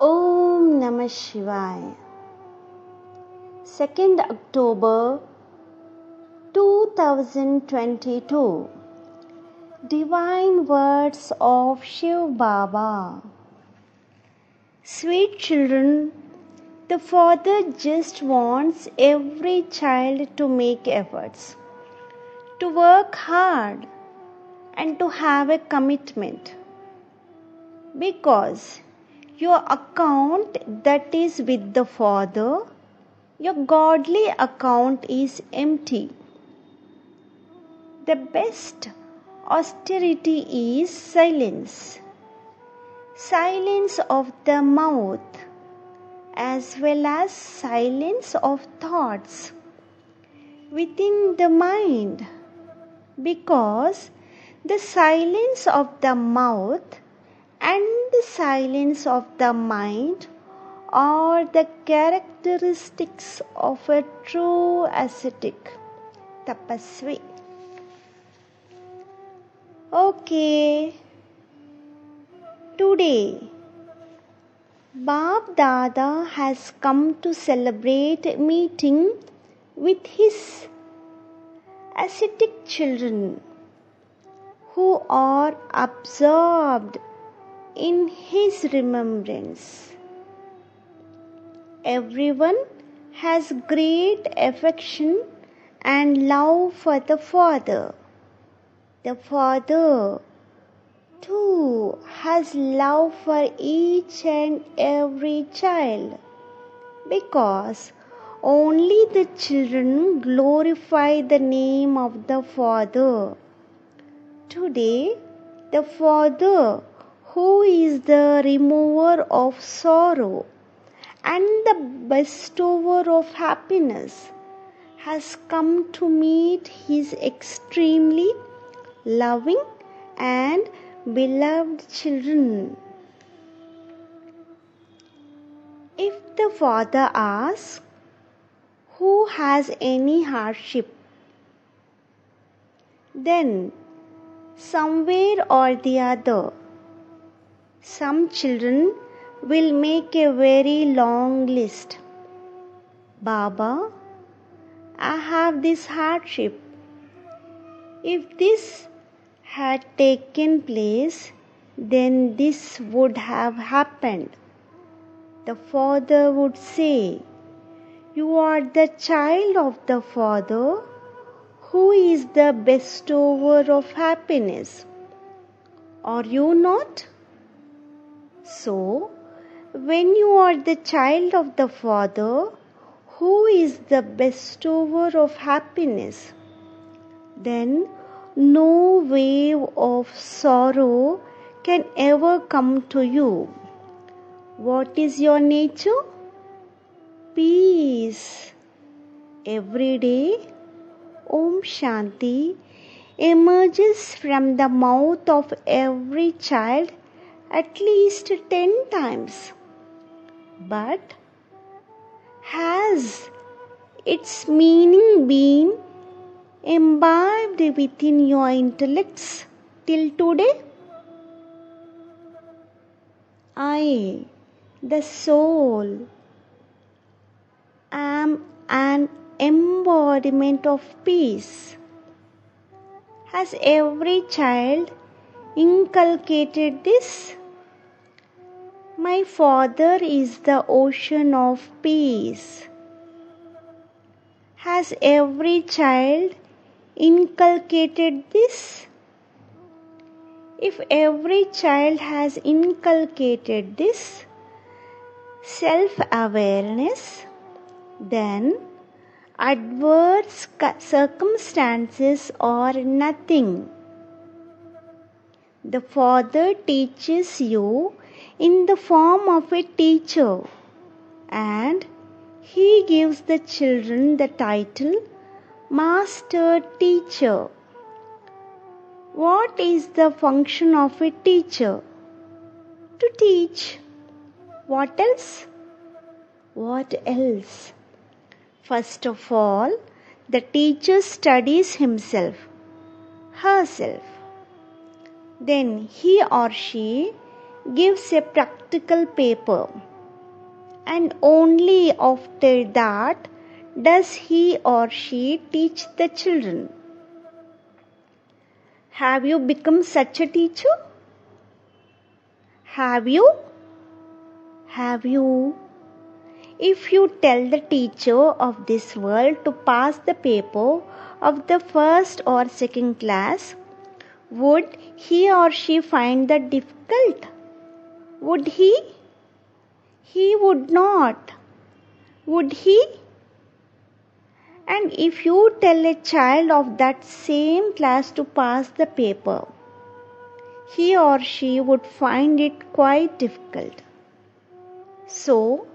Om Namah Shivaya. 2nd October 2022. Divine words of Shiv Baba. Sweet children, the Father just wants every child to make efforts, to work hard, and to have a commitment. Because your account that is with the Father, your godly account is empty. The best austerity is silence. Silence of the mouth as well as silence of thoughts within the mind, because the silence of the mouth and the silence of the mind are the characteristics of a true ascetic tapasvi. Okay, today Bab Dada has come to celebrate meeting with his ascetic children who are absorbed in his remembrance. Everyone has great affection and love for the Father. The Father too has love for each and every child, because only the children glorify the name of the Father. Today, the Father, who is the remover of sorrow and the bestower of happiness, has come to meet his extremely loving and beloved children. If the Father asks, who has any hardship, then somewhere or the other, some children will make a very long list. Baba, I have this hardship. If this had taken place, then this would have happened. The Father would say, you are the child of the Father, who is the bestower of happiness. Are you not? So, when you are the child of the Father, who is the bestower of happiness, then no wave of sorrow can ever come to you. What is your nature? Peace. Every day, Om Shanti emerges from the mouth of every child at least 10 times. But has its meaning been imbibed within your intellects till today? I, the soul, am an embodiment of peace. Has every child inculcated this? My Father is the ocean of peace. Has every child inculcated this? If every child has inculcated this self-awareness, then Adverse circumstances are nothing. The Father teaches you in the form of a teacher, and He gives the children the title Master Teacher. What is the function of a teacher? To teach. What else? What else? First of all, the teacher studies himself, herself. Then he or she gives a practical paper, and only after that does he or she teach the children. Have you become such a teacher? Have you? Have you? If you tell the teacher of this world to pass the paper of the first or second class, would he or she find that difficult? Would he? He would not. Would he? And if you tell a child of that same class to pass the paper, he or she would find it quite difficult. So,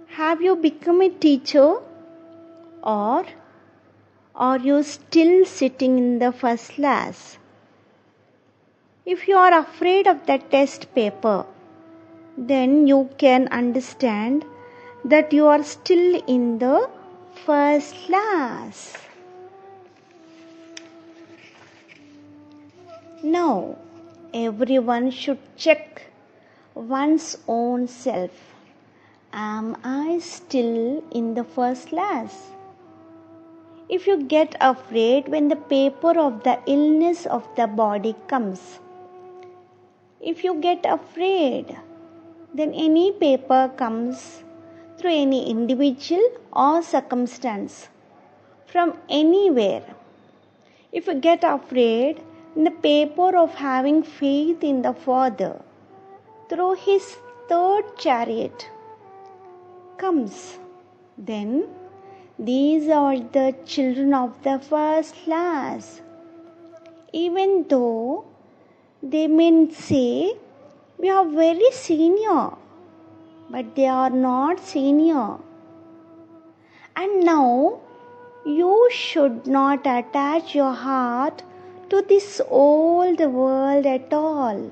have you become a teacher, or are you still sitting in the first class? If you are afraid of the test paper, then you can understand that you are still in the first class. Now, everyone should check one's own self. Am I still in the first class? If you get afraid when the paper of the illness of the body comes, if you get afraid, then any paper comes through any individual or circumstance from anywhere. If you get afraid in the paper of having faith in the Father through His third chariot comes, then these are the children of the first class. Even though they may say we are very senior, but they are not senior. And now you should not attach your heart to this old world at all.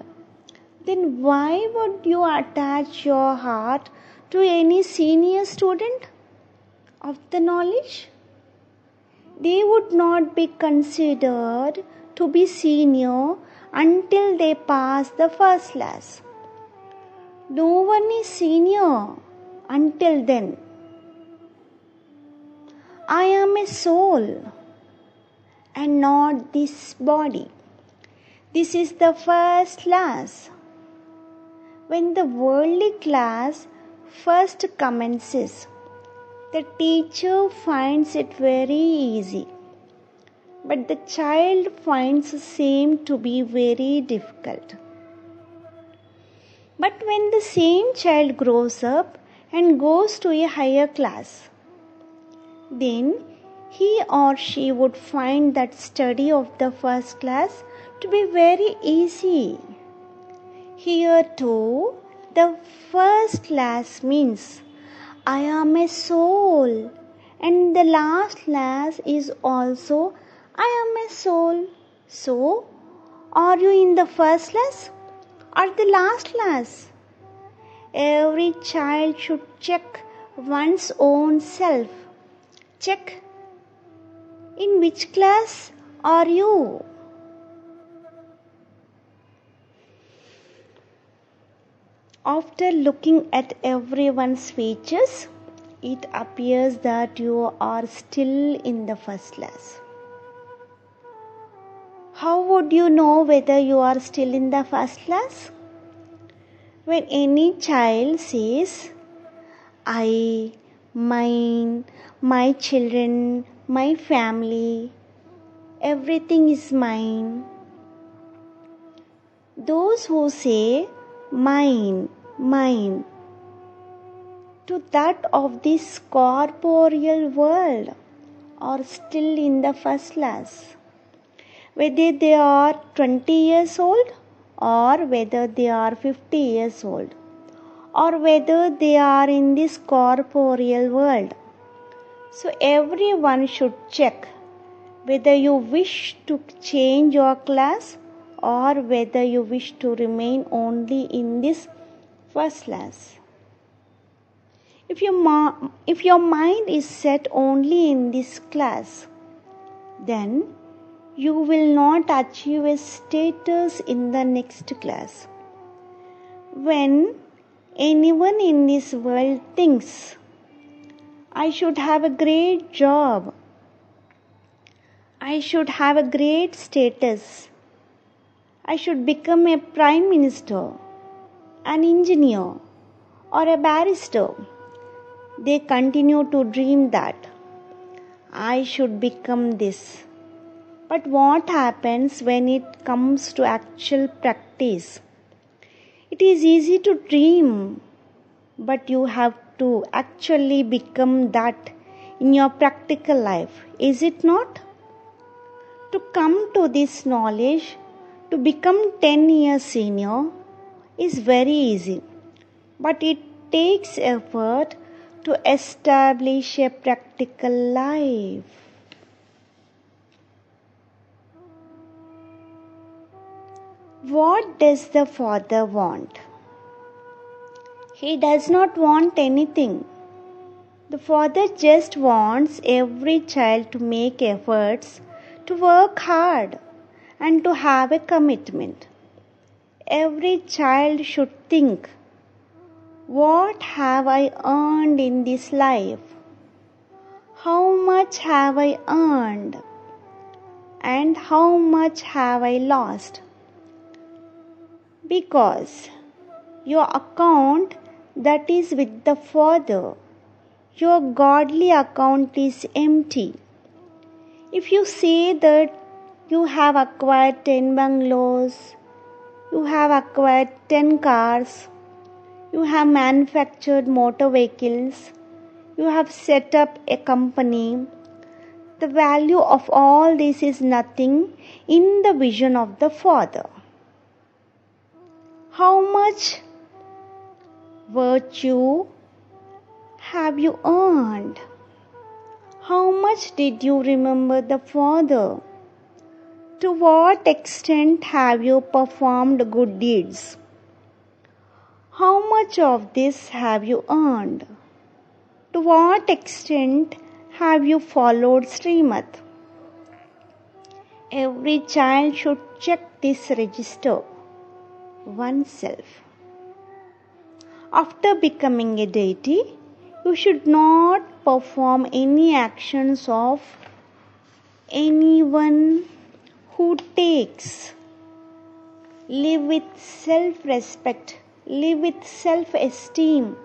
Then why would you attach your heart to any senior student of the knowledge? They would not be considered to be senior until they pass the first class. No one is senior until then. I am a soul and not this body. This is the first class. When the worldly class first commences, the teacher finds it very easy, but the child finds the same to be very difficult. But when the same child grows up and goes to a higher class, then he or she would find that study of the first class to be very easy. Here too, the first class means I am a soul, and the last class is also I am a soul. So, are you in the first class or the last class? Every child should check one's own self. Check. In which class are you? After looking at everyone's features, it appears that you are still in the first class. How would you know whether you are still in the first class? When any child says, I, mine, my children, my family, everything is mine. Those who say, mine, mine, to that of this corporeal world, or still in the first class? Whether they are 20 years old or whether they are 50 years old or whether they are in this corporeal world. So everyone should check whether you wish to change your class or whether you wish to remain only in this first class. If your mind is set only in this class, then you will not achieve a status in the next class. When anyone in this world thinks, I should have a great job, I should have a great status, I should become a prime minister, an engineer, or a barrister, they continue to dream that I should become this. But what happens when it comes to actual practice? It is easy to dream, but you have to actually become that in your practical life, is it not? To come to this knowledge, to become 10 years senior is very easy, but it takes effort to establish a practical life. What does the Father want? He does not want anything. The Father just wants every child to make efforts, to work hard, and to have a commitment. Every child should think, what have I earned in this life? How much have I earned? And how much have I lost? Because your account that is with the Father, your godly account is empty. If you say that you have acquired 10 bungalows, you have acquired 10 cars, you have manufactured motor vehicles, you have set up a company, the value of all this is nothing in the vision of the Father. How much virtue have you earned? How much did you remember the Father? To what extent have you performed good deeds? How much of this have you earned? To what extent have you followed Srimad? Every child should check this register oneself. After becoming a deity, you should not perform any actions of anyone who takes. Live with self-respect. Live with self-esteem.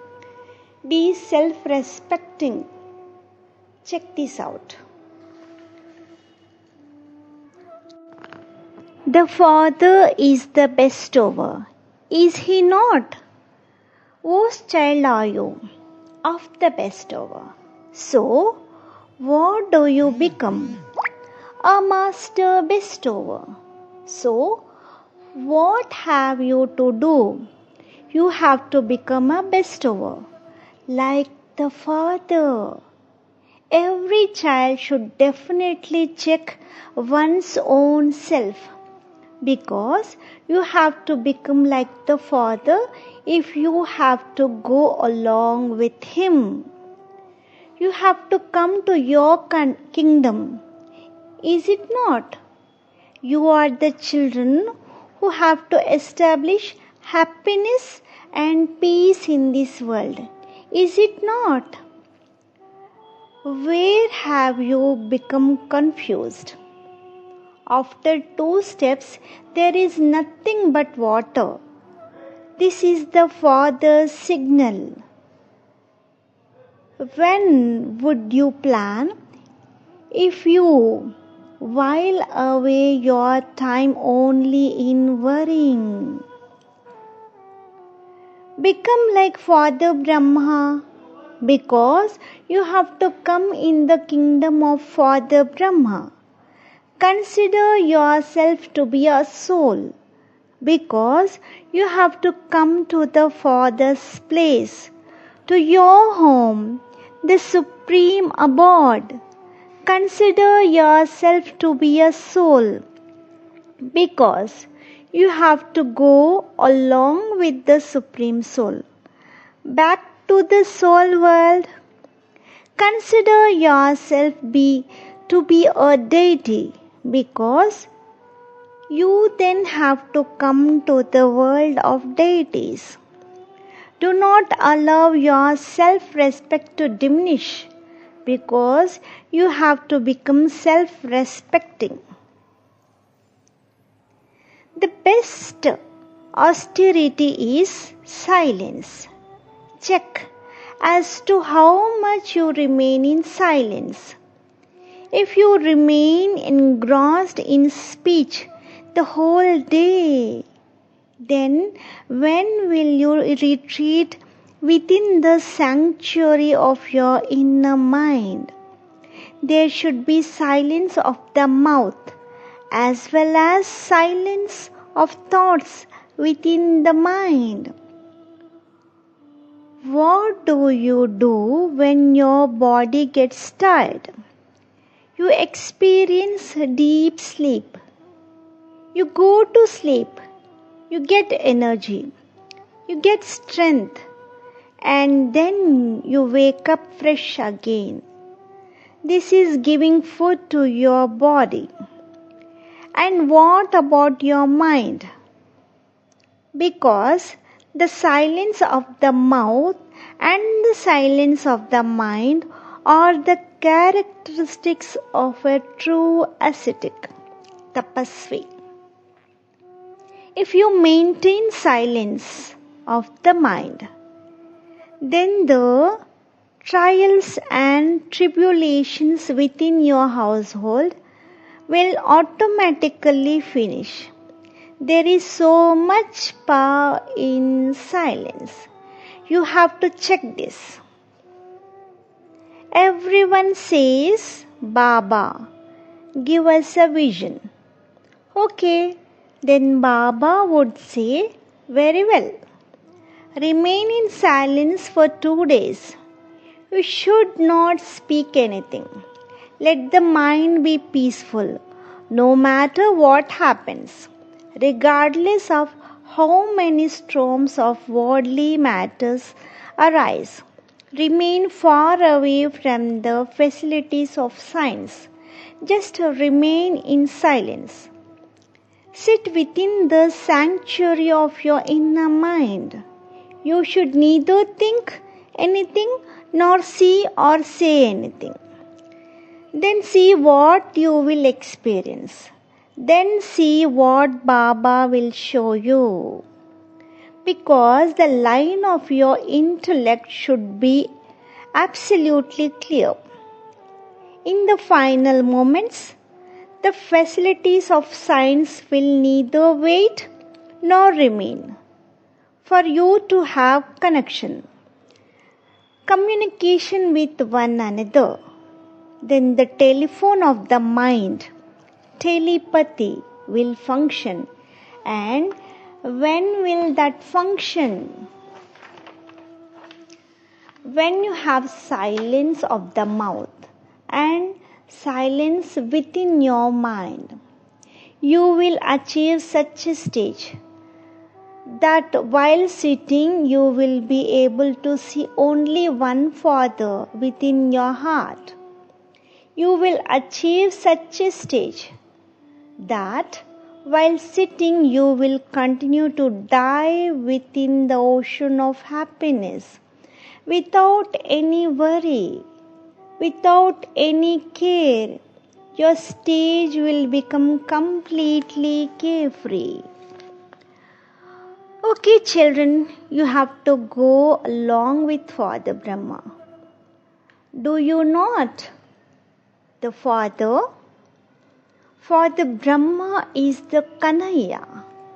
Be self-respecting. Check this out. The Father is the bestower. Is He not? Whose child are you? Of the bestower. So, what do you become? A master bestower. So, what have you to do? You have to become a bestower, like the Father. Every child should definitely check one's own self, because you have to become like the Father if you have to go along with Him. You have to come to your kingdom. Is it not? You are the children who have to establish happiness and peace in this world. Is it not? Where have you become confused? After 2 steps, there is nothing but water. This is the Father's signal. When would you plan? If you while away your time only in worrying. Become like Father Brahma, because you have to come in the kingdom of Father Brahma. Consider yourself to be a soul, because you have to come to the Father's place, to your home, the supreme abode. Consider yourself to be a soul, because you have to go along with the Supreme Soul back to the soul world. Consider yourself to be a deity, because you then have to come to the world of deities. Do not allow your self-respect to diminish, because you have to become self-respecting. The best austerity is silence. Check as to how much you remain in silence. If you remain engrossed in speech the whole day, then when will you retreat within the sanctuary of your inner mind? There should be silence of the mouth as well as silence of thoughts within the mind. What do you do when your body gets tired? You experience deep sleep. You go to sleep. You get energy. You get strength. And then you wake up fresh again. This is giving food to your body. And what about your mind? Because the silence of the mouth and the silence of the mind are the characteristics of a true ascetic, tapasvi. If you maintain silence of the mind, then the trials and tribulations within your household will automatically finish. There is so much power in silence. You have to check this. Everyone says, Baba, give us a vision. Okay, then Baba would say, very well. Remain in silence for 2 days. You should not speak anything. Let the mind be peaceful, no matter what happens, regardless of how many storms of worldly matters arise. Remain far away from the facilities of science. Just remain in silence. Sit within the sanctuary of your inner mind. You should neither think anything nor see or say anything. Then see what you will experience. Then see what Baba will show you. Because the line of your intellect should be absolutely clear. In the final moments, the facilities of science will neither wait nor remain for you to have connection, communication with one another. Then the telephone of the mind, telepathy, will function. And when will that function? When you have silence of the mouth and silence within your mind, you will achieve such a stage that while sitting you will be able to see only one Father within your heart. You will achieve such a stage that while sitting you will continue to dive within the ocean of happiness without any worry, without any care. Your stage will become completely carefree. Okay, children, you have to go along with Father Brahma. Do you not? The Father Brahma is the Kanhaiya,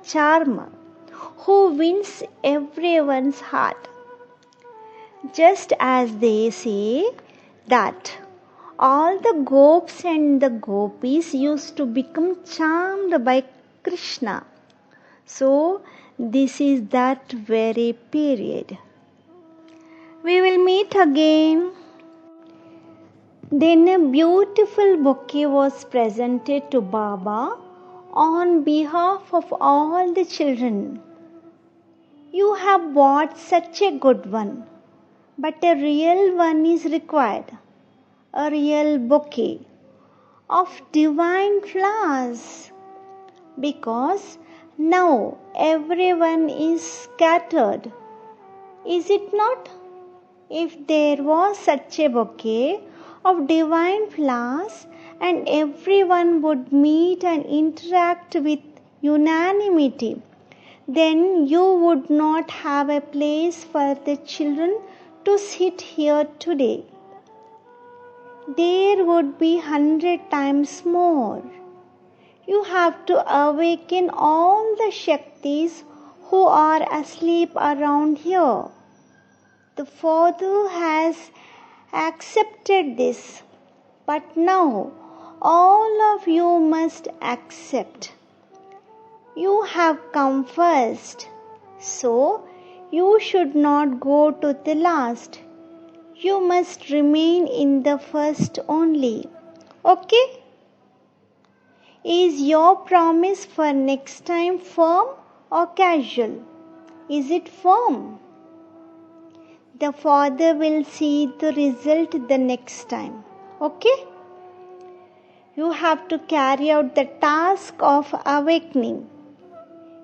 charmer, who wins everyone's heart. Just as they say that all the gopis and the gopis used to become charmed by Krishna. So, this is that very period. We will meet again. Then a beautiful bouquet was presented to Baba on behalf of all the children. You have bought such a good one, but a real one is required. A real bouquet of divine flowers, because now everyone is scattered. Is it not? If there was such a bouquet of divine flowers and everyone would meet and interact with unanimity, then you would not have a place for the children to sit here today. There would be 100 times more. You have to awaken all the Shaktis who are asleep around here. The Father has accepted this, but now all of you must accept. You have come first, so you should not go to the last. You must remain in the first only. Okay? Is your promise for next time firm or casual? Is it firm? The Father will see the result the next time. Okay? You have to carry out the task of awakening.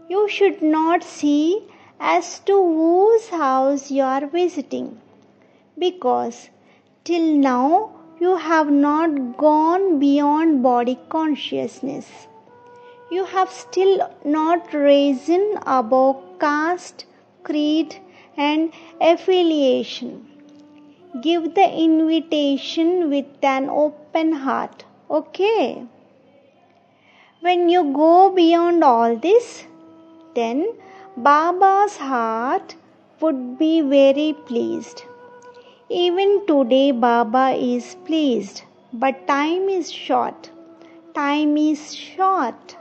You should not see as to whose house you are visiting, because till now you have not gone beyond body consciousness. You have still not risen above caste, creed, and affiliation. Give the invitation with an open heart, okay? When you go beyond all this, then Baba's heart would be very pleased. Even today Baba is pleased, but time is short. Time is short.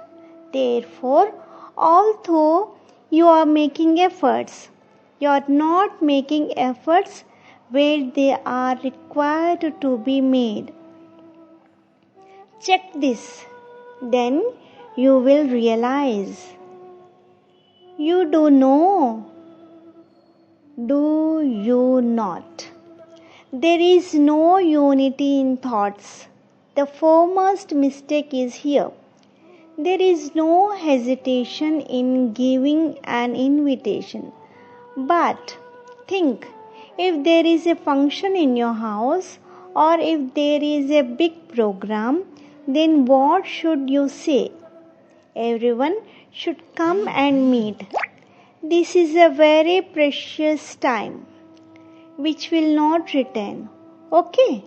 Therefore, although you are making efforts, you are not making efforts where they are required to be made. Check this, then you will realize. You do know, do you not? There is no unity in thoughts. The foremost mistake is here. There is no hesitation in giving an invitation. But think, if there is a function in your house or if there is a big program, then what should you say? Everyone should come and meet. This is a very precious time which will not return. Okay?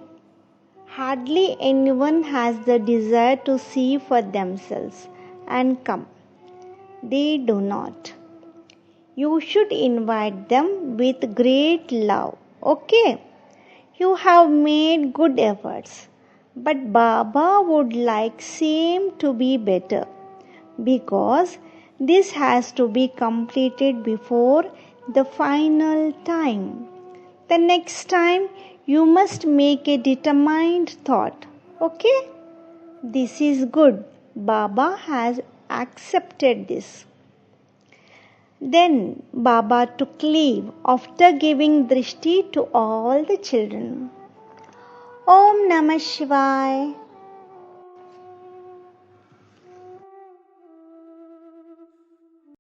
Hardly anyone has the desire to see for themselves and come. They do not. You should invite them with great love. Okay? You have made good efforts. But Baba would like same to be better, because this has to be completed before the final time. The next time you must make a determined thought. Okay? This is good. Baba has accepted this. Then Baba took leave after giving drishti to all the children. Om Namah Shivaya.